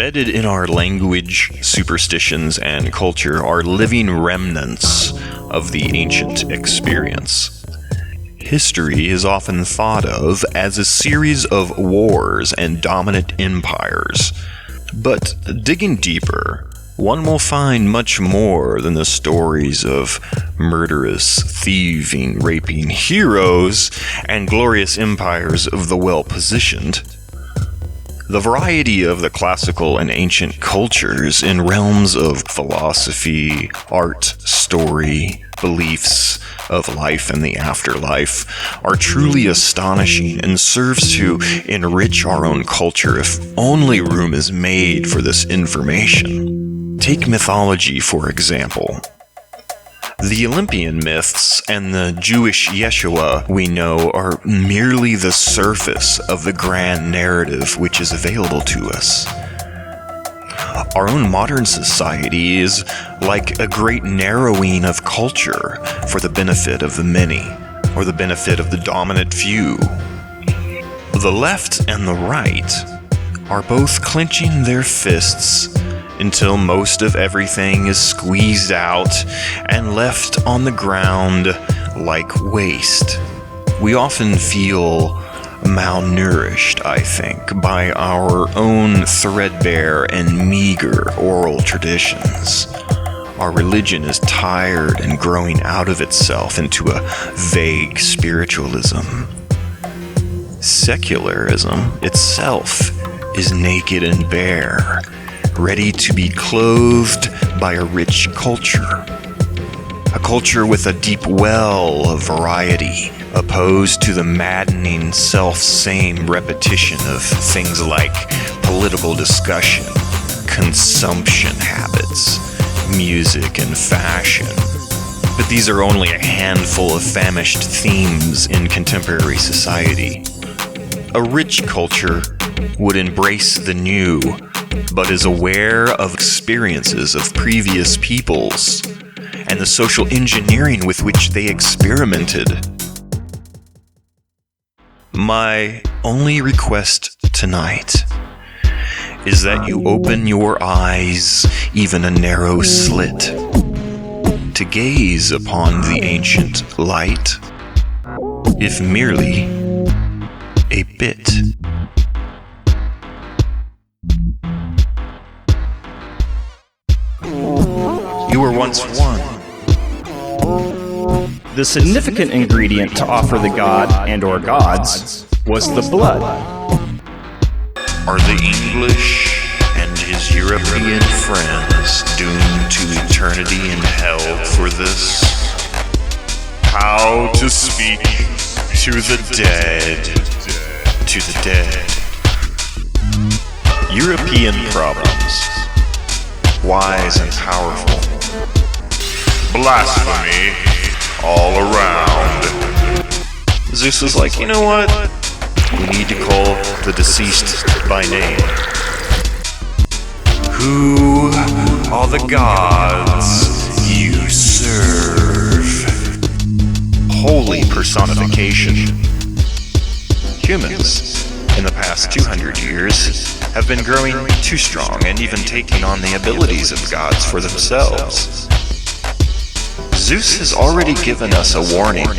Embedded in our language, superstitions, and culture are living remnants of the ancient experience. History is often thought of as a series of wars and dominant empires. But digging deeper, one will find much more than the stories of murderous, thieving, raping heroes and glorious empires of the well-positioned. The variety of the classical and ancient cultures in realms of philosophy, art, story, beliefs of life and the afterlife are truly astonishing and serves to enrich our own culture if only room is made for this information. Take mythology, for example. The Olympian myths and the Jewish Yeshua we know are merely the surface of the grand narrative which is available to us. Our own modern society is like a great narrowing of culture for the benefit of the many, or the benefit of the dominant few. The left and the right are both clenching their fists until most of everything is squeezed out and left on the ground like waste. We often feel malnourished, I think, by our own threadbare and meager oral traditions. Our religion is tired and growing out of itself into a vague spiritualism. Secularism itself is naked and bare, ready to be clothed by a rich culture. A culture with a deep well of variety, opposed to the maddening self-same repetition of things like political discussion, consumption habits, music, and fashion. But these are only a handful of famished themes in contemporary society. A rich culture would embrace the new, but is aware of experiences of previous peoples and the social engineering with which they experimented. My only request tonight is that you open your eyes even a narrow slit to gaze upon the ancient light, if merely a bit. You were once one. The significant ingredient to offer the god and/or gods was the blood. Are the English and his European friends doomed to eternity in hell for this? How to speak to the dead, to the dead. European problems, wise and powerful. Blasphemy all around. Zeus was like, you know what? We need to call the deceased by name. Who are the gods you serve? Holy personification. Humans, in the past 200 years, have been growing too strong and even taking on the abilities of gods for themselves. Zeus has already given us a warning.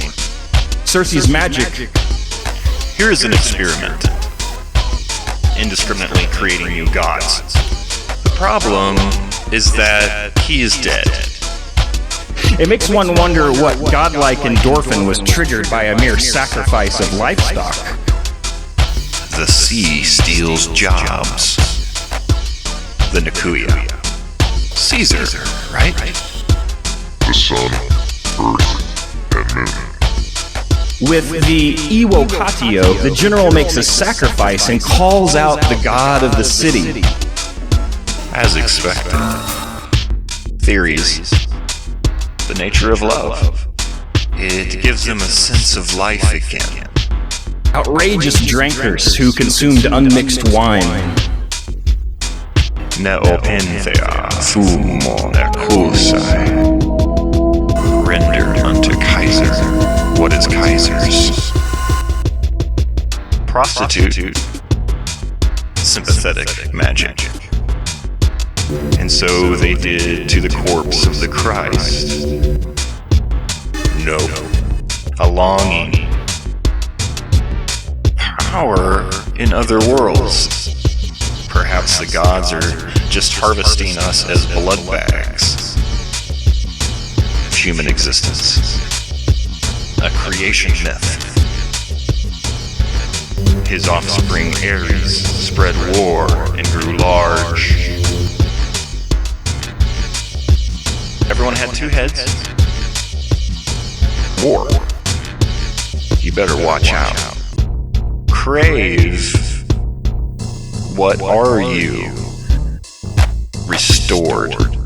Circe's magic. Here is an experiment, indiscriminately creating new gods. The problem is that he is dead. It makes one wonder what godlike endorphin was triggered by a mere sacrifice of livestock. The sea steals jobs. The Nicaea. Caesar, right? The sun, earth, and moon. With the Evocatio, the general makes a sacrifice and calls out the god of the city. As expected. Theories. The nature of love. It gives them a sense of life again. Outrageous drinkers who consumed unmixed wine. Neopenthea fumo necusai. Render unto Kaiser what is Kaiser's. Prostitute. Sympathetic magic. And so they did to the corpse of the Christ. No. A longing. Power in other worlds. Perhaps the gods are just harvesting us as blood bags of human existence. A creation myth. His offspring Ares spread war and grew large. Everyone had two heads. War. You better watch out. Crave. What are you? Restored.